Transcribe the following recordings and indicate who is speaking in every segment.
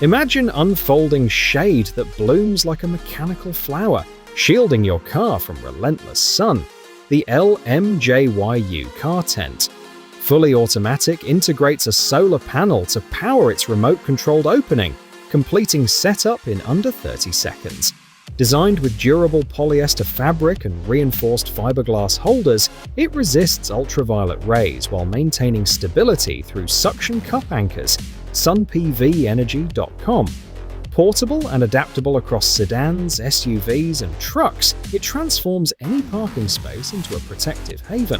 Speaker 1: Imagine unfolding shade that blooms like a mechanical flower, shielding your car from relentless sun. The LMJYU car tent. Fully automatic, integrates a solar panel to power its remote-controlled opening, completing setup in under 30 seconds. Designed with durable polyester fabric and reinforced fiberglass holders, it resists ultraviolet rays while maintaining stability through suction cup anchors. sunpvenergy.com. Portable and adaptable across sedans, SUVs, and trucks, it transforms any parking space into a protective haven.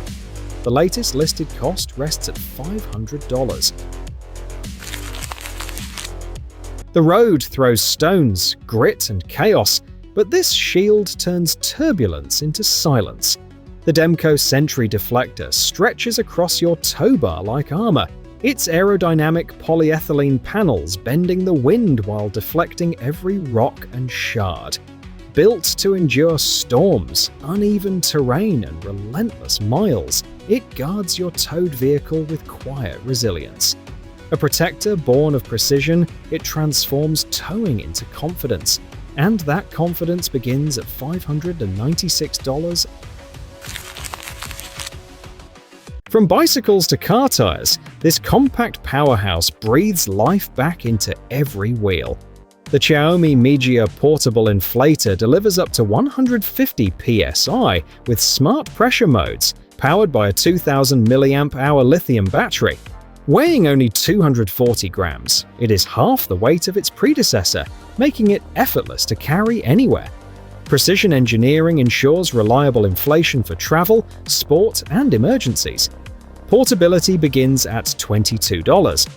Speaker 1: The latest listed cost rests at $500. The road throws stones, grit, and chaos, but this shield turns turbulence into silence. The Demco Sentry deflector stretches across your tow bar like armor, its aerodynamic polyethylene panels bending the wind while deflecting every rock and shard. Built to endure storms, uneven terrain, and relentless miles, it guards your towed vehicle with quiet resilience. A protector born of precision, it transforms towing into confidence. And that confidence begins at $596. From bicycles to car tires, this compact powerhouse breathes life back into every wheel. The Xiaomi Mijia portable inflator delivers up to 150 psi with smart pressure modes, powered by a 2000 mAh lithium battery. Weighing only 240 grams, it is half the weight of its predecessor, making it effortless to carry anywhere. Precision engineering ensures reliable inflation for travel, sport, and emergencies. Portability begins at $22.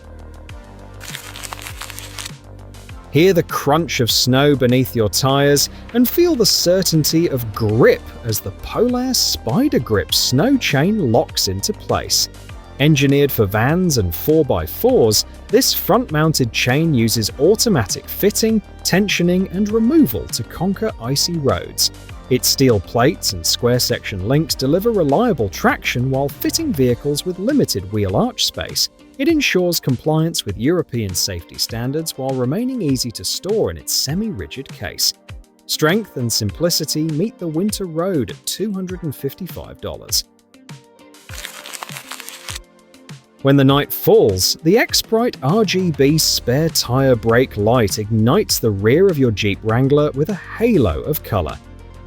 Speaker 1: Hear the crunch of snow beneath your tires and feel the certainty of grip as the Polaire Spider Grip snow chain locks into place. Engineered for vans and 4x4s, this front-mounted chain uses automatic fitting, tensioning, and removal to conquer icy roads. Its steel plates and square-section links deliver reliable traction while fitting vehicles with limited wheel arch space. It ensures compliance with European safety standards while remaining easy to store in its semi-rigid case. Strength and simplicity meet the winter road at $255. When the night falls, the X-Brite RGB spare tire brake light ignites the rear of your Jeep Wrangler with a halo of color.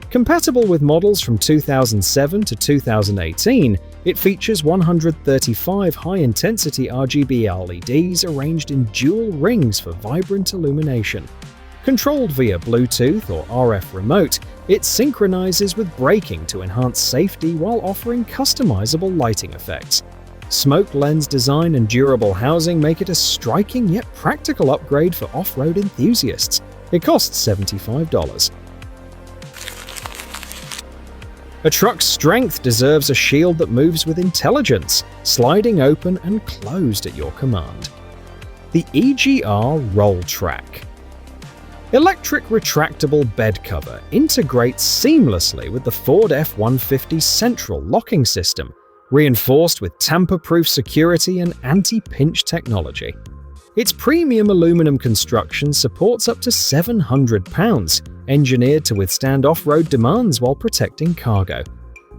Speaker 1: Compatible with models from 2007 to 2018, it features 135 high-intensity RGB LEDs arranged in dual rings for vibrant illumination. Controlled via Bluetooth or RF remote, it synchronizes with braking to enhance safety while offering customizable lighting effects. Smoke lens design and durable housing make it a striking yet practical upgrade for off-road enthusiasts. It costs $75. A truck's strength deserves a shield that moves with intelligence, sliding open and closed at your command. The EGR RollTrac. Electric retractable bed cover integrates seamlessly with the Ford F-150 central locking system, reinforced with tamper-proof security and anti-pinch technology. Its premium aluminum construction supports up to 700 pounds, engineered to withstand off-road demands while protecting cargo.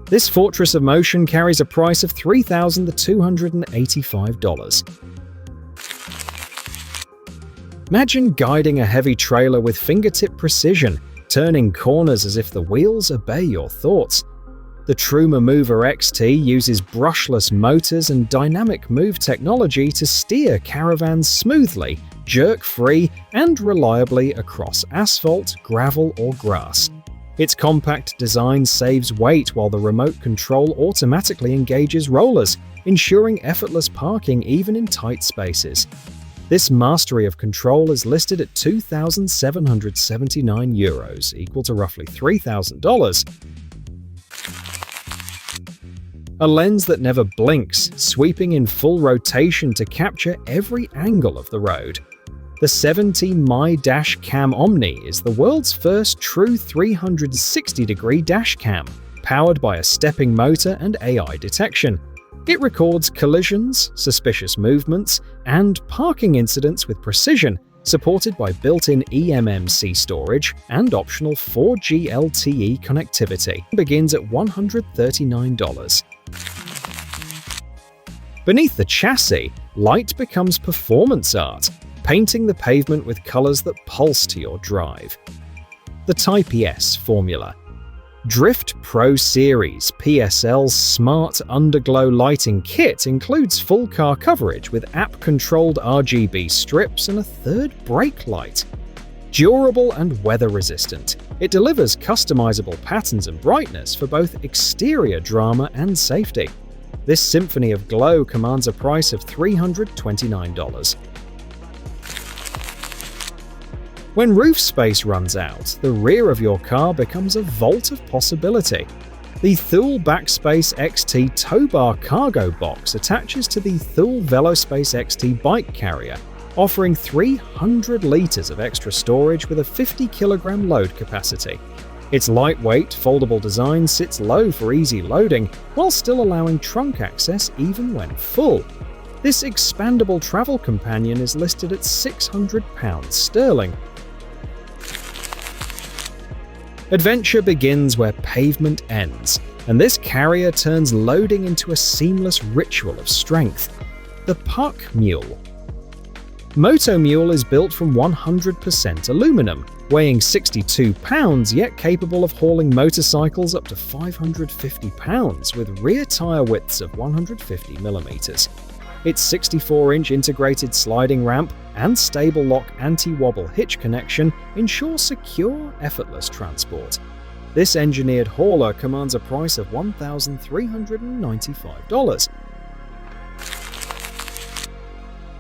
Speaker 1: This fortress of motion carries a price of $3,285. Imagine guiding a heavy trailer with fingertip precision, turning corners as if the wheels obey your thoughts. The Truma Mover XT uses brushless motors and dynamic move technology to steer caravans smoothly, jerk-free, and reliably across asphalt, gravel, or grass. Its compact design saves weight while the remote control automatically engages rollers, ensuring effortless parking even in tight spaces. This mastery of control is listed at €2,779, equal to roughly $3,000. A lens that never blinks, sweeping in full rotation to capture every angle of the road. The 70 My Dash Cam Omni is the world's first true 360-degree dash cam, powered by a stepping motor and AI detection. It records collisions, suspicious movements, and parking incidents with precision, supported by built-in eMMC storage and optional 4G LTE connectivity, begins at $139. Beneath the chassis, light becomes performance art, painting the pavement with colors that pulse to your drive. The Type S formula. Drift Pro Series PSL's smart underglow lighting kit includes full car coverage with app-controlled RGB strips and a third brake light. Durable and weather-resistant, it delivers customizable patterns and brightness for both exterior drama and safety. This symphony of glow commands a price of $329. When roof space runs out, the rear of your car becomes a vault of possibility. The Thule Backspace XT tow bar cargo box attaches to the Thule VeloSpace XT bike carrier, offering 300 liters of extra storage with a 50-kilogram load capacity. Its lightweight, foldable design sits low for easy loading, while still allowing trunk access even when full. This expandable travel companion is listed at £600 sterling. Adventure begins where pavement ends, and this carrier turns loading into a seamless ritual of strength. The Puck Mule. MotoMule is built from 100% aluminum, weighing 62 pounds yet capable of hauling motorcycles up to 550 pounds with rear tire widths of 150 mm. Its 64-inch integrated sliding ramp and stable lock anti-wobble hitch connection ensure secure, effortless transport. This engineered hauler commands a price of $1,395.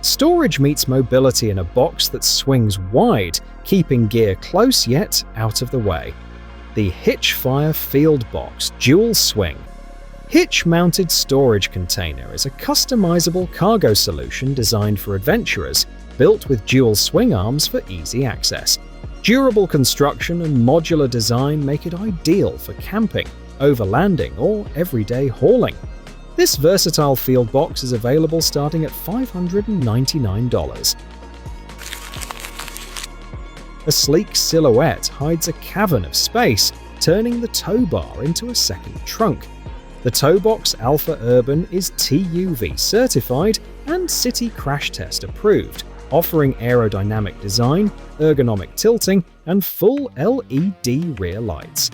Speaker 1: Storage meets mobility in a box that swings wide, keeping gear close yet out of the way. The HitchFire Field Box Dual Swing. Hitch-mounted storage container is a customizable cargo solution designed for adventurers, built with dual swing arms for easy access. Durable construction and modular design make it ideal for camping, overlanding, or everyday hauling. This versatile field box is available starting at $599. A sleek silhouette hides a cavern of space, turning the tow bar into a second trunk. The Towbox Alpha Urban is TUV certified and City Crash Test approved, offering aerodynamic design, ergonomic tilting, and full LED rear lights.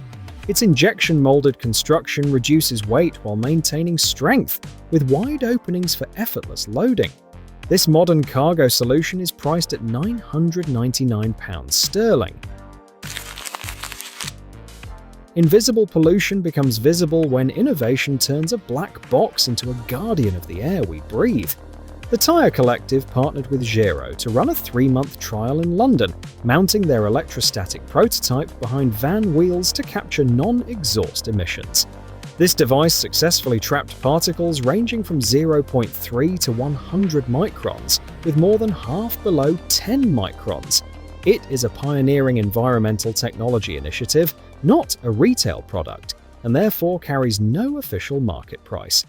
Speaker 1: Its injection-molded construction reduces weight while maintaining strength, with wide openings for effortless loading. This modern cargo solution is priced at £999 sterling. Invisible pollution becomes visible when innovation turns a black box into a guardian of the air we breathe. The Tyre Collective partnered with Zhero to run a 3-month trial in London, mounting their electrostatic prototype behind van wheels to capture non-exhaust emissions. This device successfully trapped particles ranging from 0.3 to 100 microns, with more than half below 10 microns. It is a pioneering environmental technology initiative, not a retail product, and therefore carries no official market price.